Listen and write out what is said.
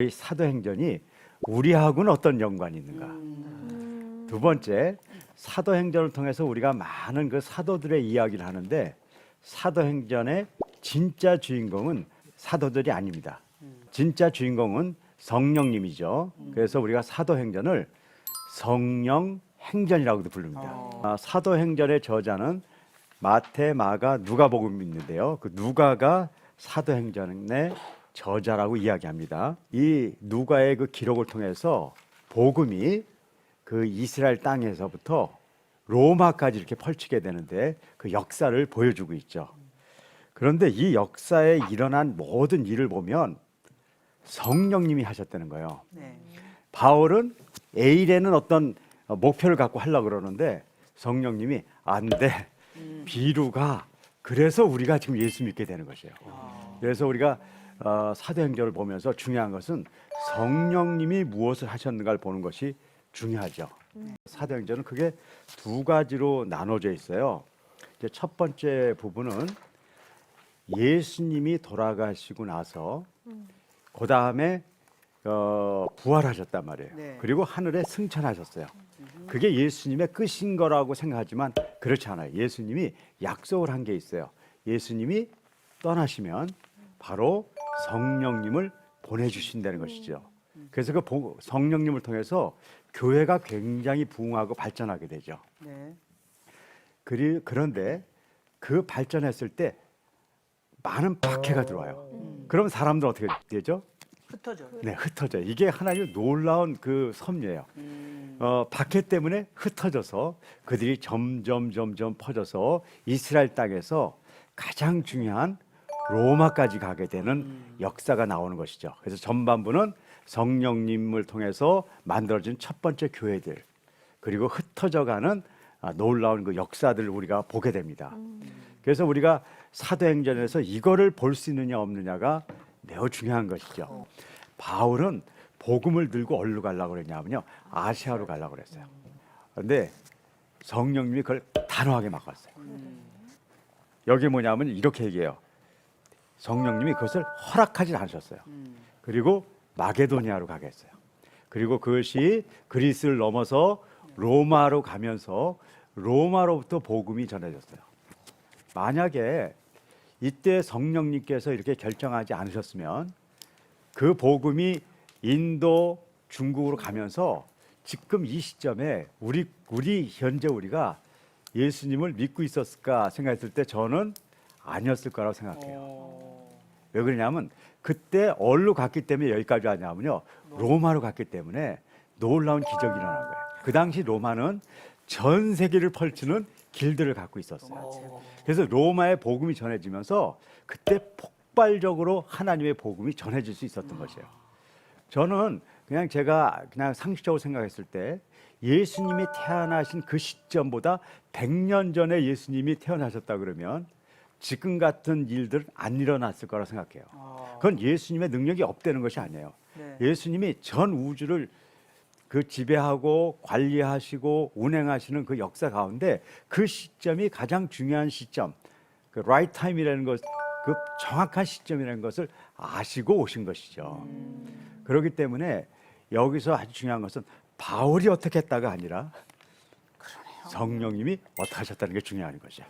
이 사도행전이 우리하고는 어떤 연관이 있는가? 두 번째, 사도행전을 통해서 우리가 많은 그 사도들의 이야기를 하는데 사도행전의 진짜 주인공은 사도들이 아닙니다. 진짜 주인공은 성령님이죠. 그래서 우리가 사도행전을 성령 행전이라고도 부릅니다. 사도행전의 저자는 마태, 마가, 누가복음이 있는데요. 그 누가가 사도행전의 저자라고 이야기합니다. 이 누가의 그 기록을 통해서 복음이 그 이스라엘 땅에서부터 로마까지 이렇게 펼치게 되는데 그 역사를 보여주고 있죠. 그런데 이 역사에 일어난 모든 일을 보면 성령님이 하셨다는 거예요. 바울은 A라는 어떤 목표를 갖고 하려고 그러는데 성령님이 안 돼. B루가 그래서 우리가 지금 예수 믿게 되는 것이에요. 그래서 우리가 사도행전을 보면서 중요한 것은 성령님이 무엇을 하셨는가를 보는 것이 중요하죠. 사도행전은 그게 두 가지로 나눠져 있어요. 이제 첫 번째 부분은 예수님이 돌아가시고 나서 그 다음에 부활하셨단 말이에요. 네. 그리고 하늘에 승천하셨어요. 그게 예수님의 끝인 거라고 생각하지만 그렇지 않아요. 예수님이 약속을 한 게 있어요. 예수님이 떠나시면 바로 성령님을 보내주신다는 것이죠. 그래서 그 성령님을 통해서 교회가 굉장히 부흥하고 발전하게 되죠. 네. 그런데 그 발전했을 때 많은 박해가 들어와요. 그럼 사람들 어떻게 되죠? 흩어져. 네, 흩어져요. 이게 하나의 놀라운 그 섭리예요. 박해 때문에 흩어져서 그들이 점점 퍼져서 이스라엘 땅에서 가장 중요한 로마까지 가게 되는 역사가 나오는 것이죠. 그래서 전반부는 성령님을 통해서 만들어진 첫 번째 교회들 그리고 흩어져가는 놀라운 그 역사들을 우리가 보게 됩니다. 그래서 우리가 사도행전에서 이거를 볼 수 있느냐 없느냐가 매우 중요한 것이죠. 바울은 복음을 들고 어디로 가려고 그랬냐면요. 아시아로 가려고 그랬어요. 그런데 성령님이 그걸 단호하게 막았어요. 여기 뭐냐면 이렇게 얘기해요. 성령님이 그것을 허락하지 않으셨어요. 그리고 마게도니아로 가게 했어요. 그리고 그것이 그리스를 넘어서 로마로 가면서 로마로부터 복음이 전해졌어요. 만약에 이때 성령님께서 이렇게 결정하지 않으셨으면 그 복음이 인도, 중국으로 가면서 지금 이 시점에 우리 현재 우리가 예수님을 믿고 있었을까 생각했을 때 저는 아니었을 거라고 생각해요. 왜 그러냐면 그때 어디로 갔기 때문에 여기까지 왔냐면요. 로마로 갔기 때문에 놀라운 기적이 일어난 거예요. 그 당시 로마는 전 세계를 펼치는 길들을 갖고 있었어요. 그래서 로마의 복음이 전해지면서 그때 폭발적으로 하나님의 복음이 전해질 수 있었던 것이에요. 저는 제가 상식적으로 생각했을 때 예수님이 태어나신 그 시점보다 100년 전에 예수님이 태어나셨다 그러면 지금 같은 일들은 안 일어났을 거라 생각해요. 그건 예수님의 능력이 없다는 것이 아니에요. 네. 예수님이 전 우주를 그 지배하고 관리하시고 운행하시는 그 역사 가운데 그 시점이 가장 중요한 시점, 그 right time이라는 것, 그 정확한 시점이라는 것을 아시고 오신 것이죠. 그렇기 때문에 여기서 아주 중요한 것은 바울이 어떻게 했다가 아니라 성령님이 어떻게 하셨다는 게 중요한 것이죠.